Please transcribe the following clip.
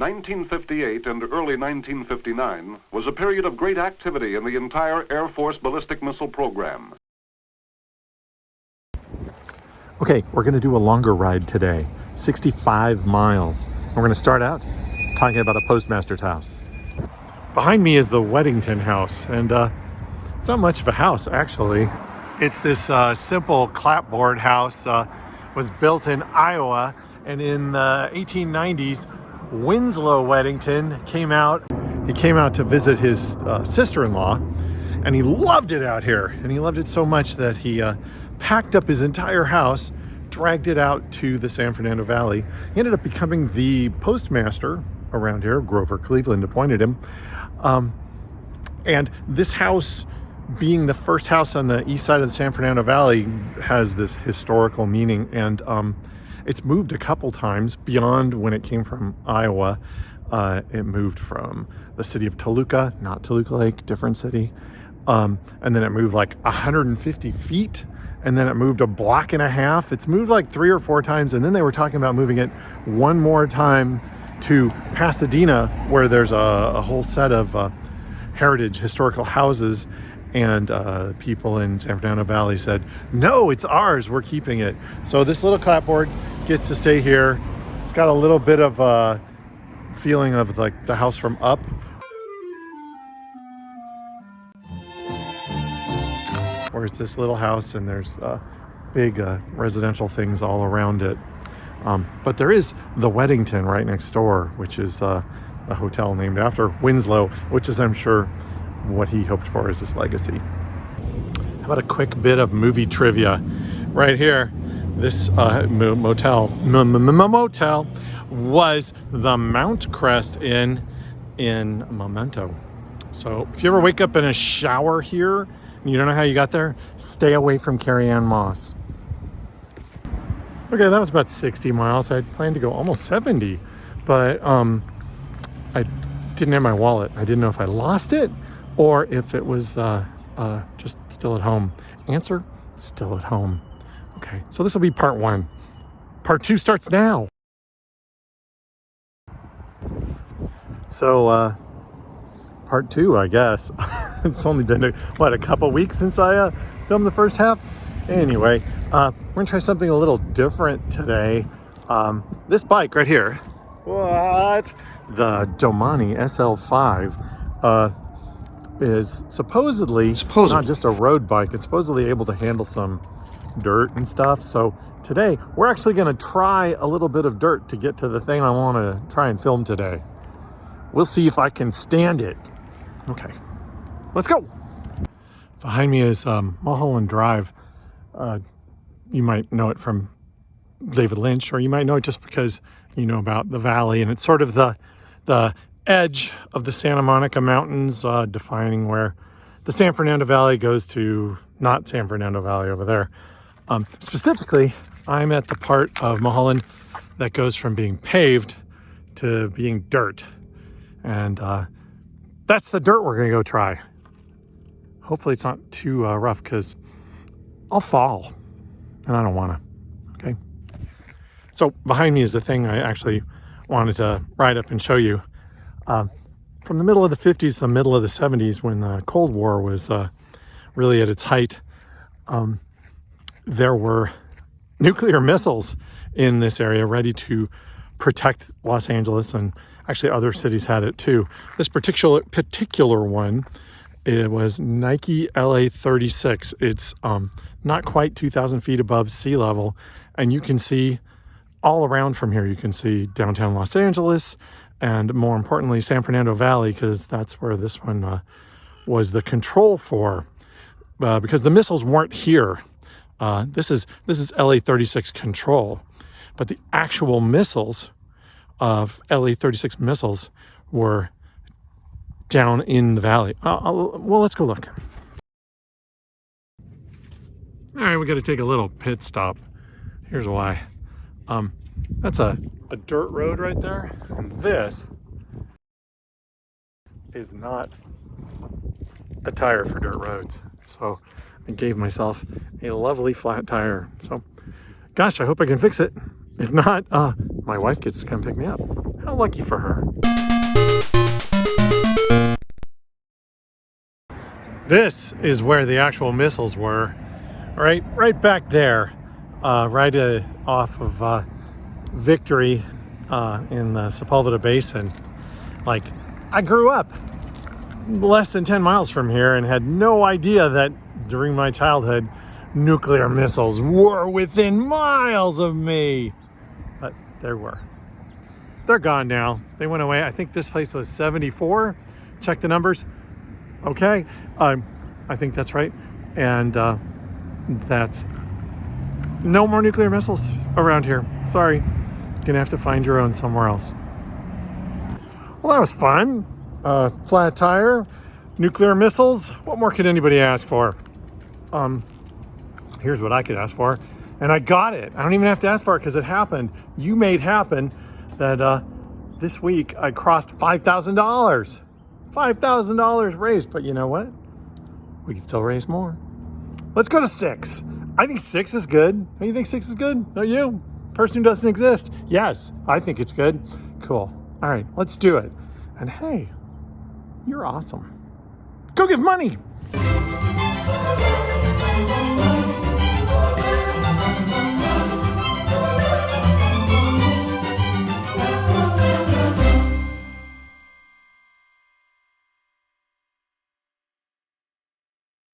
1958 and early 1959 was a period of great activity in the entire Air Force ballistic missile program. Okay, we're going to do a longer ride today, 65 miles. We're going to start out talking about a postmaster's house. Behind me is the Weddington house, and it's not much of a house, actually. It's this simple clapboard house, was built in Iowa, and in the 1890s, Winslow Weddington came out. He came out to visit his sister-in-law, and he loved it out here. And he loved it so much that he packed up his entire house, dragged it out to the San Fernando Valley. He ended up becoming the postmaster around here. Grover Cleveland appointed him. And this house, being the first house on the east side of the San Fernando Valley, has this historical meaning. And it's moved a couple times beyond when it came from Iowa. It moved from the city of Toluca, not Toluca Lake, different city. And then it moved like 150 feet. And then it moved a block and a half. It's moved like 3 or 4 times. And then they were talking about moving it one more time to Pasadena, where there's a whole set of heritage historical houses. And people in San Fernando Valley said, no, it's ours, we're keeping it. So this little clapboard gets to stay here. It's got a little bit of a feeling of like the house from Up. Whereas this little house, and there's big residential things all around it. But there is the Weddington right next door, which is a hotel named after Winslow, which is, I'm sure, what he hoped for as his legacy. How about a quick bit of movie trivia? Right here, this motel was the Mount Crest Inn in Memento. So if you ever wake up in a shower here and you don't know how you got there, stay away from Carrie-Anne Moss. Okay, that was about 60 miles. I planned to go almost 70, but I didn't have my wallet. I didn't know if I lost it or if it was just still at home. Answer, still at home. Okay, so this will be part 1. Part 2 starts now. So, part 2, I guess. It's only been, a couple weeks since I filmed the first half? Anyway, we're gonna try something a little different today. This bike right here, the Domani SL5, is supposedly not just a road bike. It's supposedly able to handle some dirt and stuff. So today we're actually going to try a little bit of dirt to get to the thing I want to try and film today. We'll see if I can stand it. Okay, let's go. Behind me is Mulholland Drive. You might know it from David Lynch, or you might know it just because you know about the valley, and it's sort of the edge of the Santa Monica Mountains, defining where the San Fernando Valley goes to not San Fernando Valley over there. Specifically, I'm at the part of Mulholland that goes from being paved to being dirt. And that's the dirt we're going to go try. Hopefully it's not too rough, because I'll fall, and I don't want to. Okay. So behind me is the thing I actually wanted to ride up and show you. From the middle of the 50s to the middle of the 70s, when the Cold War was really at its height, there were nuclear missiles in this area ready to protect Los Angeles, and actually other cities had it too. This particular one, it was Nike LA-36. It's not quite 2,000 feet above sea level, and you can see all around from here. You can see downtown Los Angeles, and more importantly, San Fernando Valley, because that's where this one was the control for, because the missiles weren't here. This is LA-36 control, but the actual missiles of LA-36 missiles were down in the valley. Well, let's go look. All right, we got to take a little pit stop. Here's why. That's a dirt road right there, and this is not a tire for dirt roads. So I gave myself a lovely flat tire. So, gosh, I hope I can fix it. If not, my wife gets to come pick me up. How lucky for her. This is where the actual missiles were, right back there, right off of Victory in the Sepulveda Basin. Like, I grew up less than 10 miles from here and had no idea that during my childhood, nuclear missiles were within miles of me. But there were. They're gone now. They went away. I think this place was 74. Check the numbers. Okay. I think that's right. And that's no more nuclear missiles around here. Sorry. You're gonna have to find your own somewhere else. Well, that was fun. Flat tire, nuclear missiles. What more could anybody ask for? Here's what I could ask for. And I got it. I don't even have to ask for it because it happened. You made happen that this week I crossed $5,000. $5,000 raised. But you know what? We can still raise more. Let's go to 6. I think 6 is good. Don't you think 6 is good? Don't you? Person who doesn't exist. Yes, I think it's good. Cool. All right, let's do it. And hey, you're awesome. Go give money.